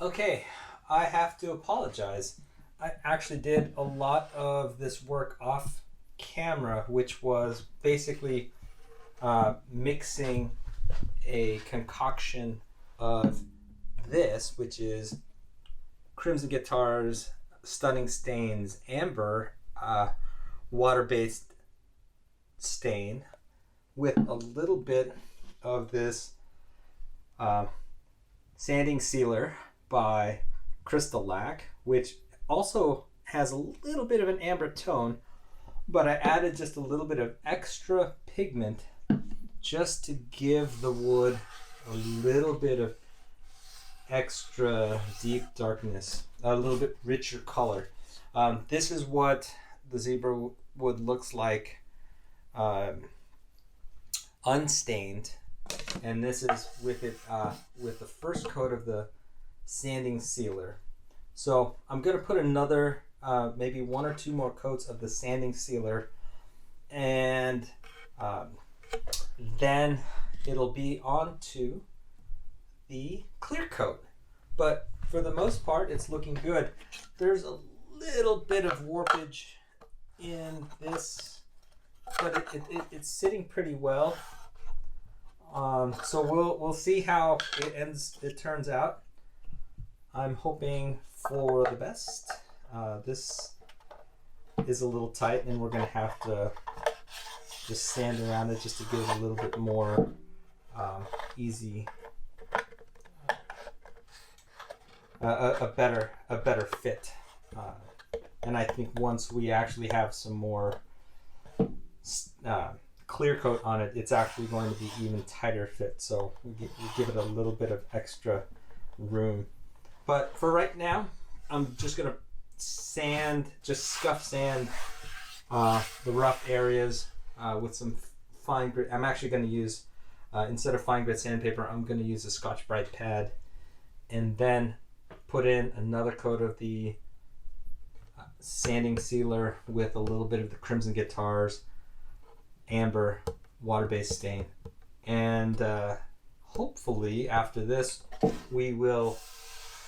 Okay, I have to apologize. I actually did a lot of this work off camera, which was basically mixing a concoction of this, which is Crimson Guitars, Stunning Stains, Amber, water-based stain, with a little bit of this uh, sanding sealer by Crystal Lac, which also has a little bit of an amber tone, but I added just a little bit of extra pigment just to give the wood a little bit of extra deep darkness, a little bit richer color. This is what the Zebrawood looks like unstained, and this is with it with the first coat of the sanding sealer. So I'm going to put another maybe one or two more coats of the sanding sealer, and then it'll be on to the clear coat. But for the most part, it's looking good. There's a little bit of warpage in this, but it's sitting pretty well. So we'll see how it turns out. I'm hoping for the best. This is a little tight, and we're going to have to just sand around it just to give it a little bit more easy, a better fit. And I think once we actually have some more clear coat on it, it's actually going to be even tighter fit. So we give it a little bit of extra room. But for right now, I'm just gonna scuff sand the rough areas with some fine grit. I'm actually going to use, instead of fine grit sandpaper, I'm going to use a Scotch-Brite pad, and then put in another coat of the sanding sealer with a little bit of the Crimson Guitars Amber water-based stain. And hopefully after this,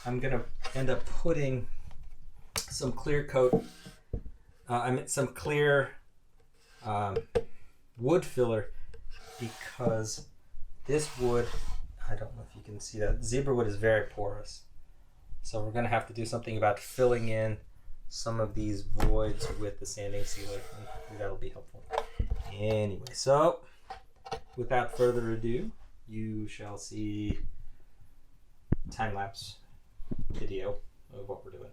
I'm going to end up putting some clear coat, some clear wood filler, because this wood, I don't know if you can see that, zebra wood is very porous. So we're going to have to do something about filling in some of these voids with the sanding sealer, and that'll be helpful. Anyway, so without further ado, you shall see time-lapse video of what we're doing.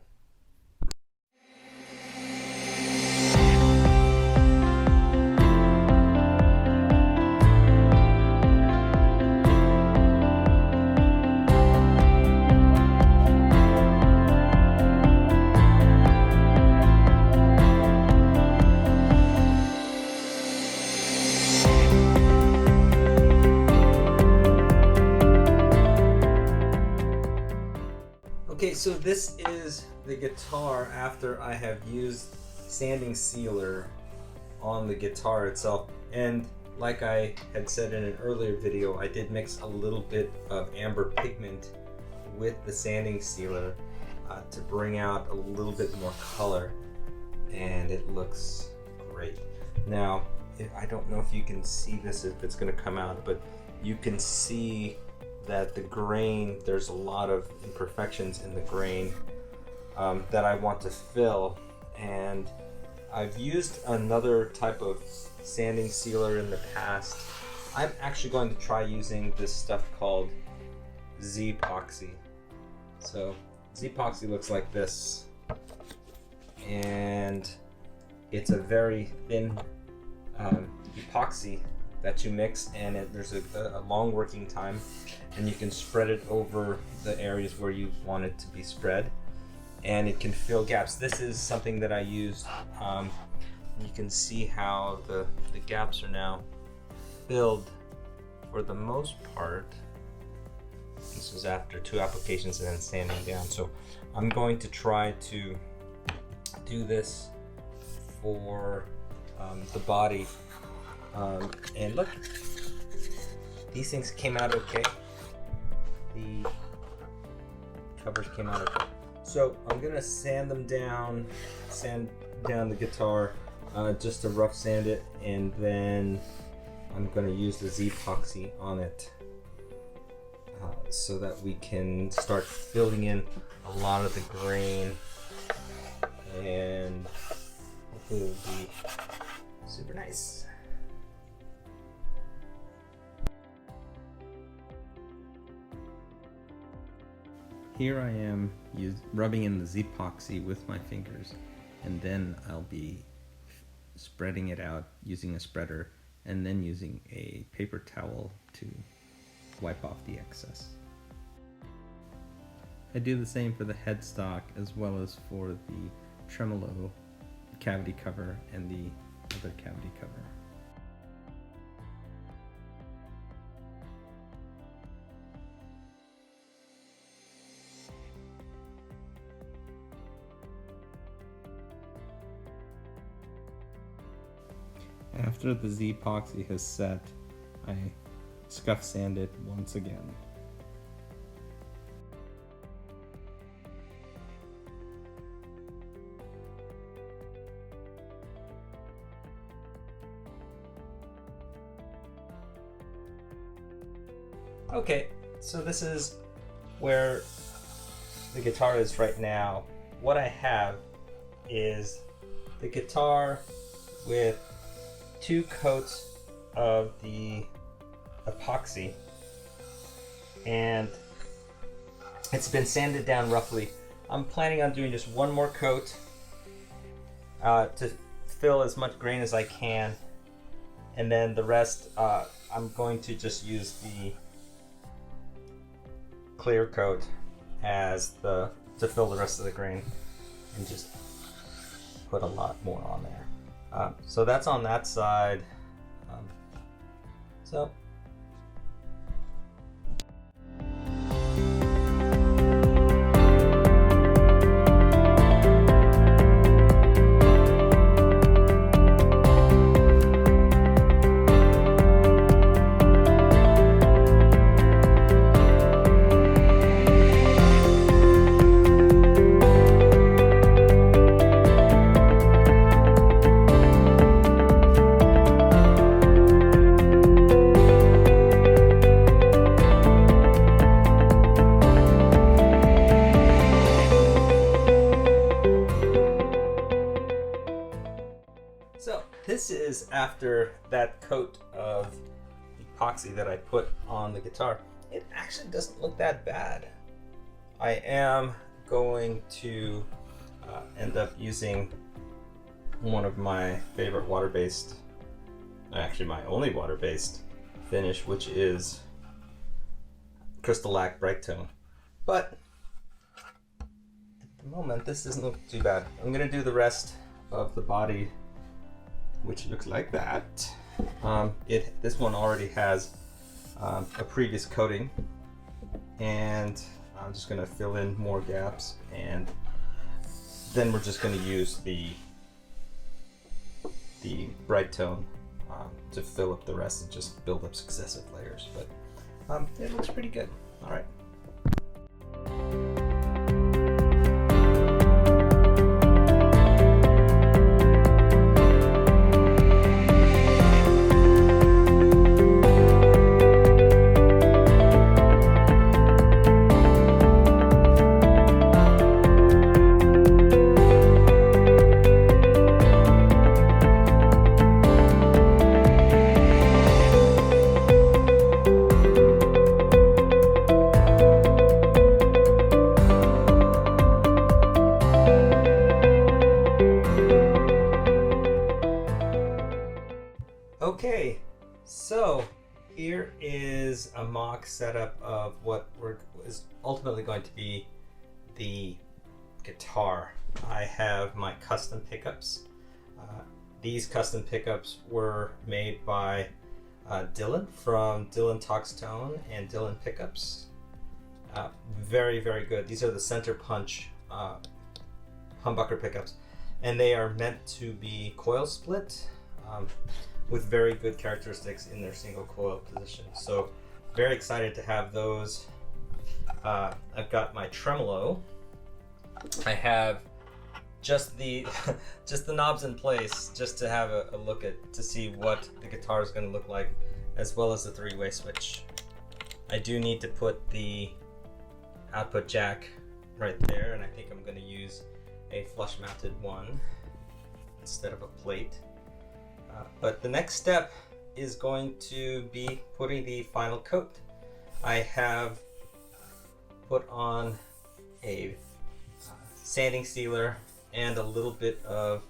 Okay, so this is the guitar after I have used sanding sealer on the guitar itself. And like I had said in an earlier video, I did mix a little bit of amber pigment with the sanding sealer to bring out a little bit more color, and it looks great. Now, I don't know if you can see this, if it's going to come out, but you can see that the grain, there's a lot of imperfections in the grain that I want to fill, and I've used another type of sanding sealer in the past. I'm actually going to try using this stuff called Z-Poxy. So Z-Poxy looks like this, and it's a very thin epoxy that you mix, and there's a long working time, and you can spread it over the areas where you want it to be spread, and it can fill gaps. This is something that I used. You can see how the gaps are now filled for the most part. This was after 2 applications and then sanding down. So I'm going to try to do this for the body. And look, these things came out okay. The covers came out of it. So I'm gonna sand down the guitar, just to rough sand it, and then I'm gonna use the Z-Poxy on it, so that we can start filling in a lot of the grain, and hopefully it'll be super nice. Here I am rubbing in the Z-Poxy with my fingers, and then I'll be spreading it out using a spreader, and then using a paper towel to wipe off the excess. I do the same for the headstock as well as for the tremolo cavity cover and the other cavity cover. After the Z-Poxy has set, I scuff sand it once again. Okay, so this is where the guitar is right now. What I have is the guitar with 2 coats of the epoxy, and it's been sanded down roughly. I'm planning on doing just 1 more coat to fill as much grain as I can, and then the rest I'm going to just use the clear coat to fill the rest of the grain, and just put a lot more on there. So that's on that side. So this is after that coat of epoxy that I put on the guitar. It actually doesn't look that bad. I am going to end up using one of my favorite water-based, actually my only water-based finish, which is Crystal Lac Bright Tone. But at the moment, this doesn't look too bad. I'm gonna do the rest of the body, which looks like that. This one already has a previous coating, and I'm just gonna fill in more gaps, and then we're just gonna use the bright tone to fill up the rest and just build up successive layers. But it looks pretty good. All right. Okay, so here is a mock setup of what is ultimately going to be the guitar. I have my custom pickups. These custom pickups were made by Dylan from Dylan Talks Tone and Dylan Pickups. Very, very good. These are the center punch humbucker pickups, and they are meant to be coil split, with very good characteristics in their single coil position. So very excited to have those I've got my tremolo. I have just the just the knobs in place, just to have a look at to see what the guitar is going to look like, as well as the three-way switch. I do need to put the output jack right there, and I think I'm going to use a flush mounted one instead of a plate. But the next step is going to be putting the final coat. I have put on a sanding sealer and a little bit of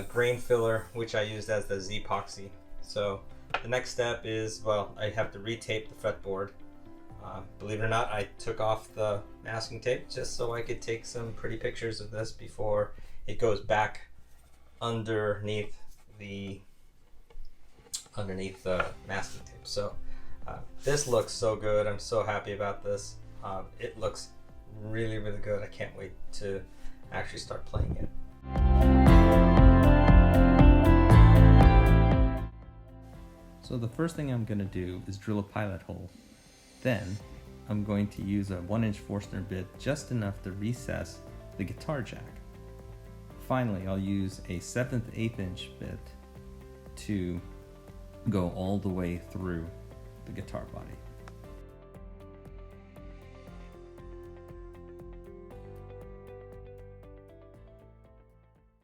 grain filler, which I used as the Z-Poxy. So the next step is, well, I have to retape the fretboard. Believe it or not, I took off the masking tape just so I could take some pretty pictures of this before it goes back underneath the masking tape. So this looks so good. I'm so happy about this. It looks really, really good. I can't wait to actually start playing it. So the first thing I'm going to do is drill a pilot hole. Then I'm going to use a 1-inch Forstner bit, just enough to recess the guitar jack. Finally, I'll use a 7/8 inch bit to go all the way through the guitar body.